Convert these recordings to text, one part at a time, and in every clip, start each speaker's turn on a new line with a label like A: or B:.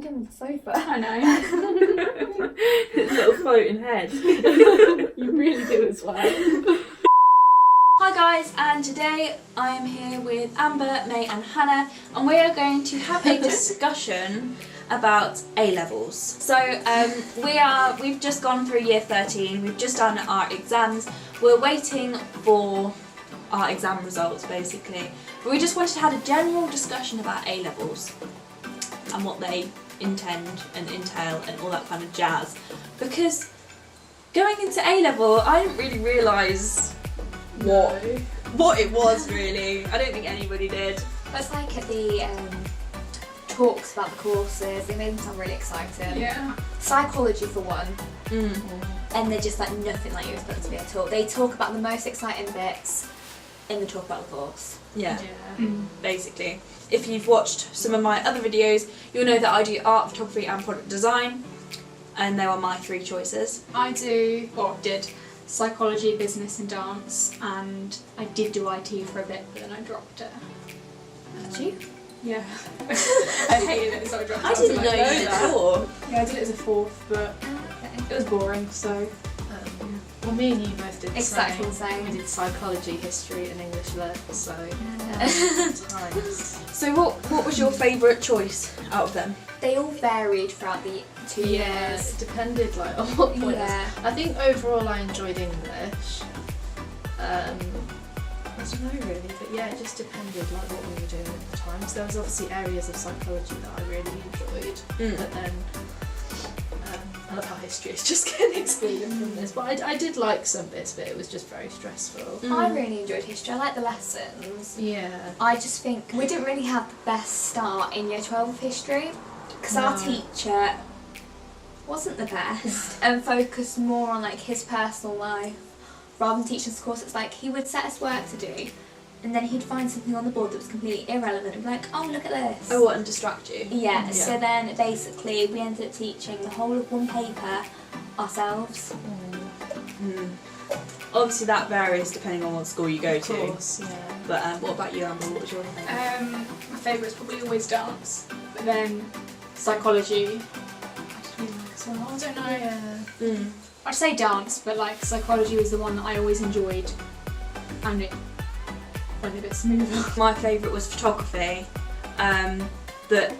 A: landing on the sofa.
B: I know.
C: His little floating head.
B: You really do as well.
D: Hi guys, and today I am here with Amber, May and Hannah, and we are going to have a discussion about A-levels. So we've just gone through year 13, we've just done our exams, we're waiting for our exam results basically. But we just wanted to have a general discussion about A-levels and what they intend and entail and all that kind of jazz. Because going into A-level, I didn't really realise what it was really. I don't think anybody did.
A: It's like at the talks about the courses, they made them sound really exciting.
B: Yeah.
A: Psychology for one,
D: Mm.
A: and they're just like nothing like you're supposed to be at all. They talk about the most exciting bits in the talk about the course.
D: Yeah,
B: Yeah.
D: basically. If you've watched some of my other videos, you'll know that I do art, photography and product design, and they were my three choices.
B: I did psychology, business and dance, and I did do IT for a bit, but then I dropped it.
A: Did you?
B: Yeah. I hated it, so I dropped it.
D: I didn't
B: was
D: know
B: like,
D: you did four.
B: Yeah, I did it as a fourth, but
A: Okay.
B: it was boring, so...
E: Well, me and you both did the
A: Exactly
E: same.
A: the same.
E: We did psychology, history and English lit, so times.
D: So what was your favourite choice out of them?
A: They all varied throughout the 2
E: Yeah,
A: years.
E: it depended like on what point.
A: Yeah.
E: I think overall I enjoyed English. I don't know really, but yeah, it just depended like what we were doing at the time. So there was obviously areas of psychology that I really enjoyed, but then I love how history is just getting excluded from this. But I did like some bits, but it was just very stressful.
A: I really enjoyed history. I like the lessons.
E: Yeah.
A: I just think we didn't really have the best start in year 12 of history because our
E: No.
A: teacher wasn't the best and focused more on like his personal life rather than teaching us the course. It's like he would set us work to do and then he'd find something on the board that was completely irrelevant and be like, oh, look at this.
D: Oh, what, and distract you?
A: Yeah,
E: Yeah.
A: so then basically we ended up teaching the whole of one paper ourselves.
D: Obviously that varies depending on what school you go
E: Of
D: to.
E: course, yeah.
D: But what about you, Amber? What was your favourite?
B: My favourite is probably always dance, but then psychology, I just really like as well. I don't know.
E: Yeah.
B: I'd say dance, but like psychology was the one that I always enjoyed, and it went a bit smoother.
D: My favourite was photography, but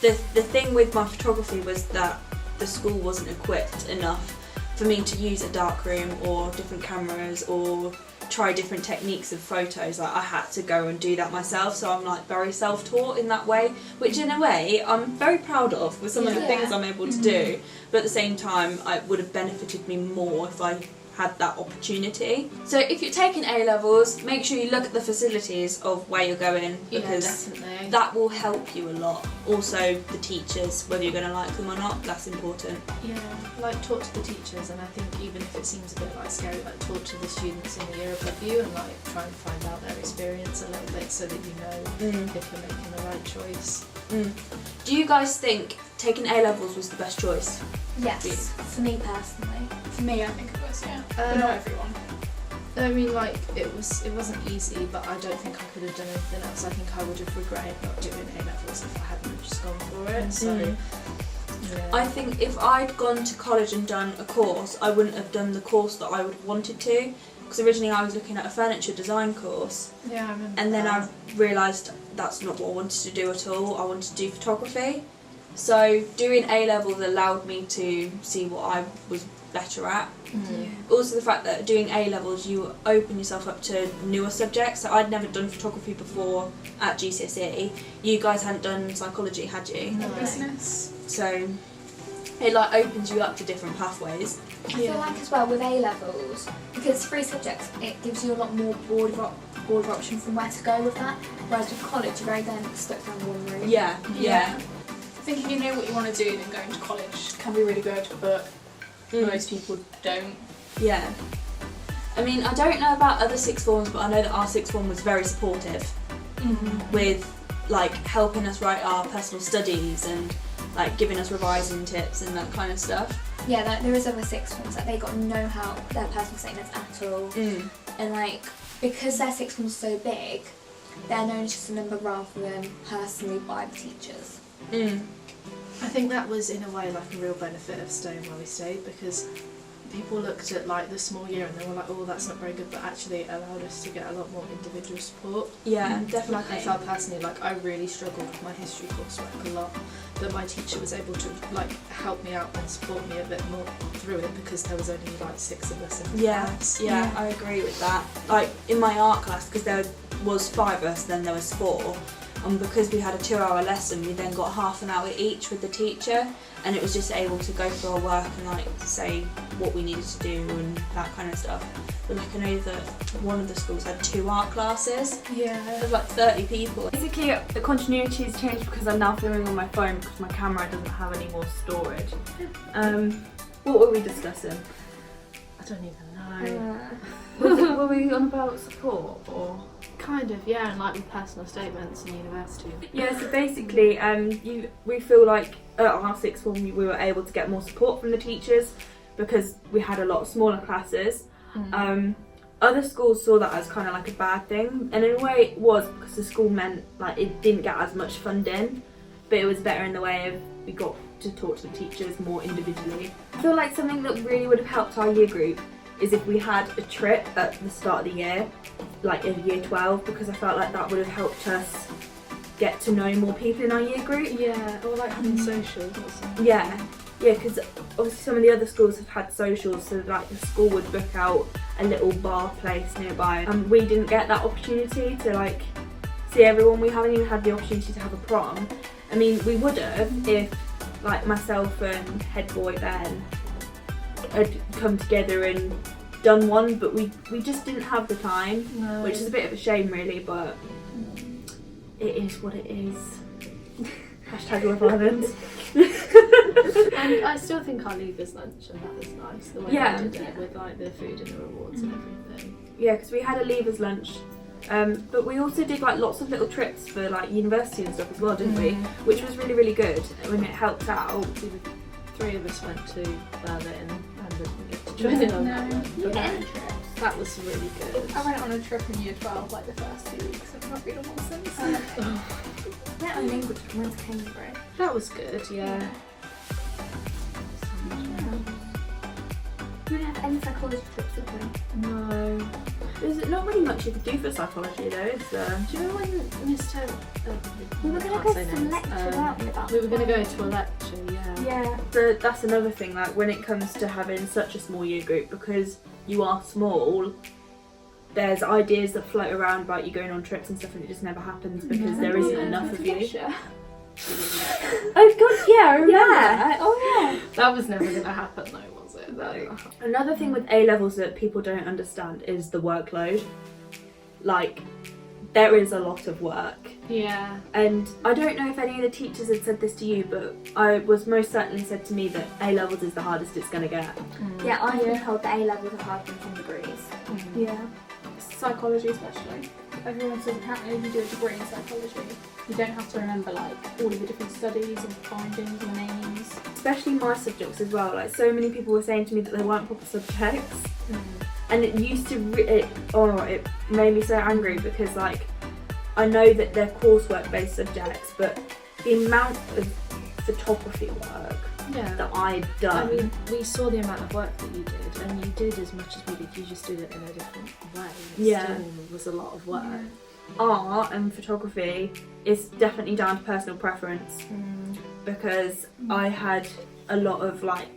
D: the thing with my photography was that the school wasn't equipped enough for me to use a darkroom or different cameras or try different techniques of photos. Like I had to go and do that myself, so I'm like very self-taught in that way, which in a way I'm very proud of with some of the
A: Yeah.
D: things I'm able to do, but at the same time it would have benefited me more if I had that opportunity. So if you're taking A-levels, make sure you look at the facilities of where you're going,
E: Yeah,
D: because
E: definitely.
D: that will help you a lot. Also the teachers, whether you're going to like them or not, that's important.
E: Yeah, like talk to the teachers, and I think even if it seems a bit like scary, like talk to the students in the year above you and like try and find out their experience a little bit so that you know if you're making the right choice.
D: Do you guys think taking A-levels was the best choice?
A: Yes, for me personally.
B: For me, I think it was, yeah. But not everyone.
E: I mean, like it wasn't easy, but I don't think I could have done anything else. I think I would have regretted not doing A-levels if I hadn't just gone for it. So, yeah.
D: I think if I'd gone to college and done a course, I wouldn't have done the course that I would have wanted to, because originally I was looking at a furniture design course,
E: Yeah, I remember.
D: and then
E: that.
D: I realised that's not what I wanted to do at all. I wanted to do photography. So doing A-levels allowed me to see what I was better at. Also the fact that doing A-levels you open yourself up to newer subjects. So I'd never done photography before at GCSE. You guys hadn't done psychology, had you?
E: No.
B: Business.
D: So it like opens you up to different pathways.
A: I feel like as well with A-levels, because it's 3 subjects, it gives you a lot more broader option from where to go with that. Whereas with college, you're very then stuck down one route.
D: Yeah.
B: I think if you know what you want to do, then going to college can be really good, but most people don't.
D: Yeah. I mean, I don't know about other sixth forms, but I know that our sixth form was very supportive with like helping us write our personal studies and like giving us revising tips and that kind of stuff.
A: Yeah, there is other 6 forms that they got no help with their personal statements at all. And like, because their 6 forms so big, they're known as just a number rather than personally by the teachers.
E: I think that was in a way like a real benefit of staying where we stayed, because people looked at like the small year and they were like, oh, that's not very good, but actually it allowed us to get a lot more individual support.
D: Yeah,
E: Like
D: definitely.
E: I felt personally like I really struggled with my history coursework a lot, that my teacher was able to like help me out and support me a bit more through it, because there was only like 6 of us in the class.
D: Yeah, I agree with that. Like in my art class, because there was 5 of us, then there was 4, and because we had a 2-hour lesson, we then got half an hour each with the teacher, and it was just able to go through our work and like say what we needed to do and that kind of stuff. But like I know that one of the schools had 2 art classes.
E: Yeah.
D: There's like 30 people.
C: Basically, the continuity has changed because I'm now filming on my phone because my camera doesn't have any more storage. What were we discussing?
E: I don't even know.
C: Were we on about support or?
E: Kind of, yeah, and like with personal statements in university.
C: Yeah, so basically, we feel like at our sixth form we were able to get more support from the teachers because we had a lot of smaller classes. Other schools saw that as kind of like a bad thing, and in a way it was, because the school meant like it didn't get as much funding, but it was better in the way of we got to talk to the teachers more individually. I feel like something that really would have helped our year group is if we had a trip at the start of the year, like in year 12, because I felt like that would have helped us get to know more people in our year group.
E: Yeah, or like having socials or something.
C: Yeah, because obviously some of the other schools have had socials, so like the school would book out a little bar place nearby, and we didn't get that opportunity to like see everyone. We haven't even had the opportunity to have a prom. I mean, we would have if like myself and head boy Ben had come together and done one, but we just didn't have the time, which is a bit of a shame really, but it is what it is. Hashtag Love Island.
E: And I still think our leavers lunch and that was nice, the way we did it with like the food and the rewards and everything.
C: Yeah, because we had a leavers lunch, but we also did like lots of little trips for like university and stuff as well, didn't we? Which was really, really good when it helped out.
E: 3 of us went to Berlin and didn't get to join in on that one. But that was really good.
B: I went on a trip in year 12 like the first 2 weeks. I've not been on one since.
A: Yeah, on language, I went to Cambridge.
E: That was good, yeah.
A: We didn't have any psychology trips, did we?
C: No. There's not really much you could do for psychology though, is there?
E: Do you know when Mr.
A: We were going to go to some lecture, weren't we?
E: We were going to go to a lecture, yeah.
C: Yeah, that's another thing, like when it comes to having such a small year group, because you are small, there's ideas that float around about you going on trips and stuff, and it just never happens because there isn't enough of you.
D: Oh god, yeah, I remember that. Oh yeah.
E: That was never going to happen though, was it? No.
C: Another thing with A levels that people don't understand is the workload. Like, there is a lot of work.
E: Yeah.
C: And I don't know if any of the teachers had said this to you, but I was most certainly said to me that A levels is the hardest it's going to get.
A: Yeah, I've been told that A levels are harder than some degrees.
B: Yeah. Psychology especially. Everyone says apparently if you do a degree in psychology, you don't have to remember like all of the different studies and findings and names.
C: Especially my subjects as well. Like, so many people were saying to me that they weren't proper subjects. And it used to, it made me so angry because like, I know that they're coursework based subjects, but the amount of photography work that I'd done.
E: I mean, we saw the amount of work that you did, and you did as much as we did, you just did it in a different way.
C: Yeah.
E: Still was a lot of work.
C: Art and photography is definitely down to personal preference because I had a lot of like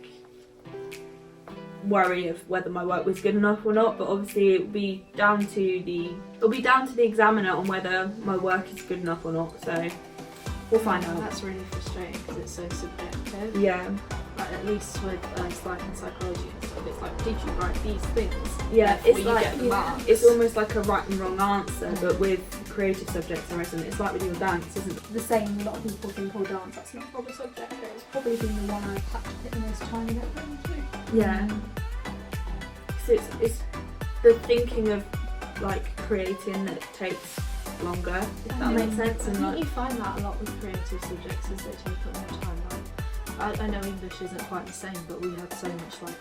C: worry of whether my work was good enough or not, but obviously it'll be down to the examiner on whether my work is good enough or not, so we'll find out.
E: That's really frustrating because it's so subjective.
C: Yeah.
E: Like, at least with like in psychology and stuff, it's like, did you write these things?
C: Yeah,
E: Therefore
C: it's
E: you
C: like
E: get the marks.
C: it's almost like a right and wrong answer, but with creative subjects and reason, it's like with your dance, isn't it?
B: The same, a lot of people think, oh, dance, that's not a proper subject, but it's probably been the one I've had to put the most time and effort into.
C: Yeah. So it's the thinking of like creating that takes longer, if that makes sense.
E: I
C: And
E: think
C: like,
E: you find that a lot with creative subjects is they take up more time. Like, I know English isn't quite the same, but we had so much like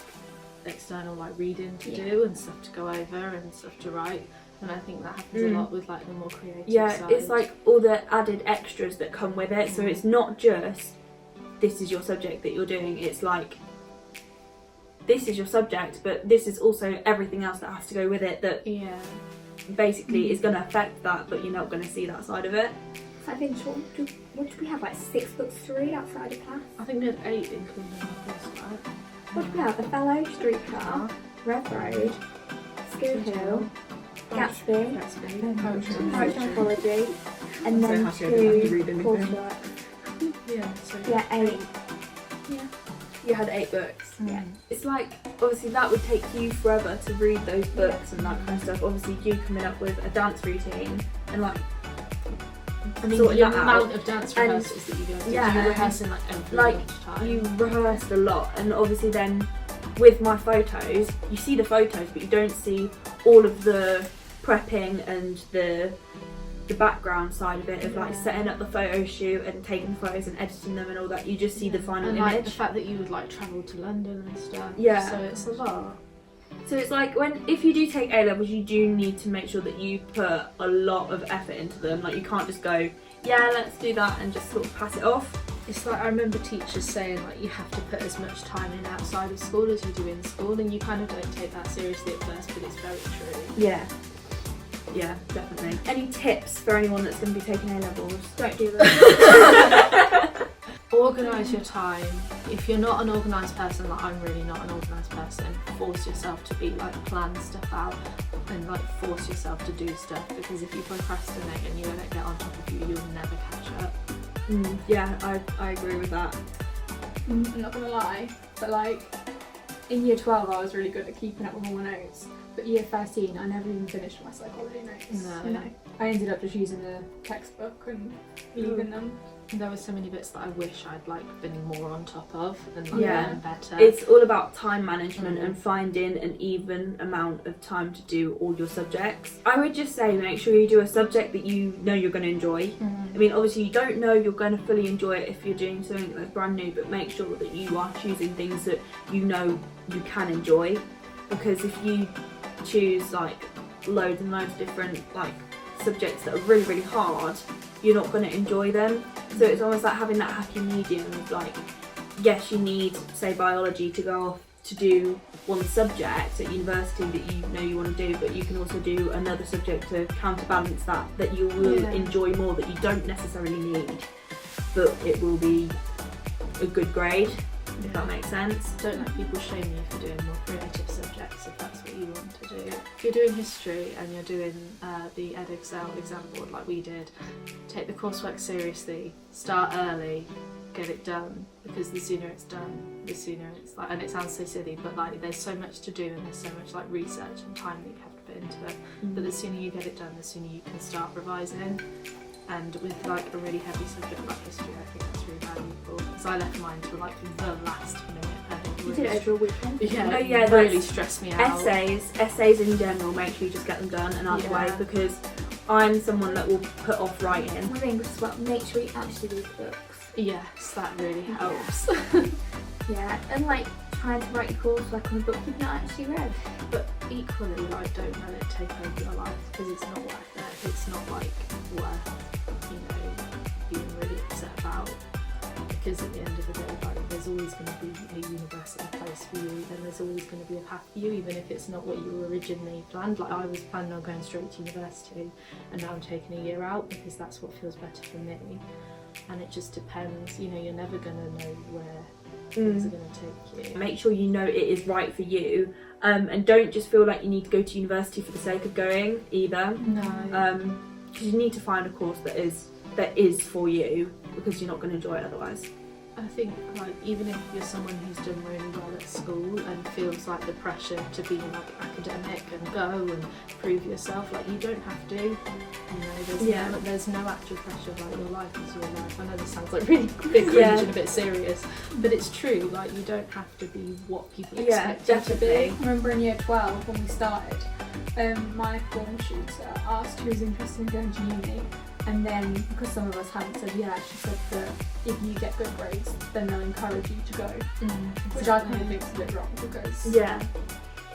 E: external like reading to do and stuff to go over and stuff to write, and I think that happens a lot with like the more creative side.
C: it's like all the added extras that come with it. So it's not just this is your subject that you're doing. It's like, this is your subject, but this is also everything else that has to go with it that
B: Yeah.
C: basically is going to affect that, but you're not going to see that side of it.
A: I think, what do we have, like 6 books to read outside of class?
E: I think we had 8 including our coursework.
A: What do we have? Othello, Streetcar, Red Road, School Hill, Gatsby, Poetry Anthology, and
F: So
A: then
F: happy I didn't have to
A: 2
F: read anything.
A: coursework.
E: Yeah, so
A: Yeah, 8.
C: You had 8 books.
A: Yeah.
C: It's like, obviously that would take you forever to read those books and that kind of stuff. Obviously you coming up with a dance routine and like
E: I mean,
C: sorting
E: the
C: that out.
E: amount of dance
C: And-
E: rehearsals that you guys do,
C: yeah.
E: you're rehearsing like every
C: Like,
E: lunchtime.
C: you rehearsed a lot, and obviously then with my photos, you see the photos but you don't see all of the prepping and the background side of it, of like setting up the photo shoot and taking the photos and editing them and all that. You just see the final
E: and
C: image.
E: like the fact that you would like travel to London and stuff.
C: Yeah.
E: So it's a lot.
C: So it's like, if you do take A levels, you do need to make sure that you put a lot of effort into them. Like, you can't just go, yeah, let's do that, and just sort of pass it off.
E: It's like, I remember teachers saying like you have to put as much time in outside of school as you do in school, and you kind of don't take that seriously at first, but it's very true.
C: Yeah, definitely. Any tips for anyone that's going to be taking A levels? Don't do that.
E: Organise your time. If you're not an organised person, like I'm really not an organised person, force yourself to be like plan stuff out and like force yourself to do stuff, because if you procrastinate and you don't get on top of you'll never catch up.
C: Yeah, I agree with that.
B: I'm not gonna lie, but like in year 12 I was really good at keeping up with all my notes, but year 13 I never even finished my psychology notes.
E: No.
B: I ended up just using the textbook and leaving them.
E: There were so many bits that I wish I'd like been more on top of and like
C: Yeah.
E: learned better.
C: It's all about time management and finding an even amount of time to do all your subjects. I would just say make sure you do a subject that you know you're going to enjoy. I mean, obviously you don't know you're going to fully enjoy it if you're doing something that's brand new, but make sure that you are choosing things that you know you can enjoy, because if you choose like loads and loads of different like subjects that are really, really hard, you're not going to enjoy them. So it's almost like having that happy medium of like, yes, you need, say, biology to go off to do one subject at university that you know you want to do, but you can also do another subject to counterbalance that you will enjoy more, that you don't necessarily need, but it will be a good grade, if that makes sense.
E: Don't let people shame you for doing more creative subjects if that's what you want to do. If you're doing history and you're doing the EdExcel exam board like we did, take the coursework seriously, start early, get it done, because the sooner it's done, the sooner it's like, and it sounds so silly, but like there's so much to do and there's so much like research and time that you have to put into it, but the sooner you get it done, the sooner you can start revising. And with like a really heavy subject like history, I think that's really valuable, because I left mine to like the last minute.
A: You did it over a weekend.
E: Yeah,
C: Oh, yeah,
E: it really
C: that's-
E: stressed me out.
C: Essays in general, make sure you just get them done and out of the way,
E: Yeah.
C: because I'm someone that will put off writing.
A: With English as well, make sure you actually read the books.
E: Yes, that really helps.
A: Yeah, and like trying to write your course like on a book you've not actually read.
E: But equally, like, don't let it take over your life, because it's not worth it. It's not like worth, you know, being really upset about. Because at the end of the day, like, there's always going to be a university place for you, and there's always going to be a path for you, even if it's not what you originally planned. Like, I was planning on going straight to university, and now I'm taking a year out because that's what feels better for me. And it just depends, you know, you're never going to know where things are going to take you.
C: Make sure you know it is right for you, and don't just feel like you need to go to university for the sake of going either.
E: No.
C: Because you need to find a course that is for you, because you're not going to enjoy it otherwise.
E: I think, like, even if you're someone who's done really well at school and feels like the pressure to be like academic and go and prove yourself, like, you don't have to. You know, there's no actual pressure. Like, your life is your life. I know this sounds like really big cringe and a bit serious, but it's true. Like, you don't have to be what people expect you to be.
B: I remember in year 12 when we started, my form tutor asked who was interested in going to uni, and then because some of us hadn't said yeah, she said that if you get good grades then they'll encourage you to go, which I kind of think is a bit wrong, because
C: Yeah.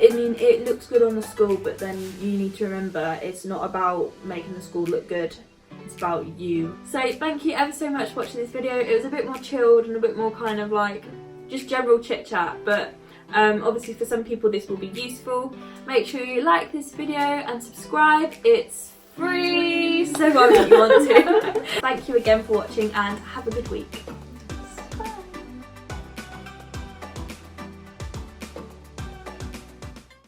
C: I mean, it looks good on the school, but then you need to remember it's not about making the school look good. it's about you. So thank you ever so much for watching this video. It was a bit more chilled and a bit more kind of like just general chit chat, but obviously for some people this will be useful. Make sure you like this video and subscribe. It's free, so why would you want to? Thank you again for watching and have a good week.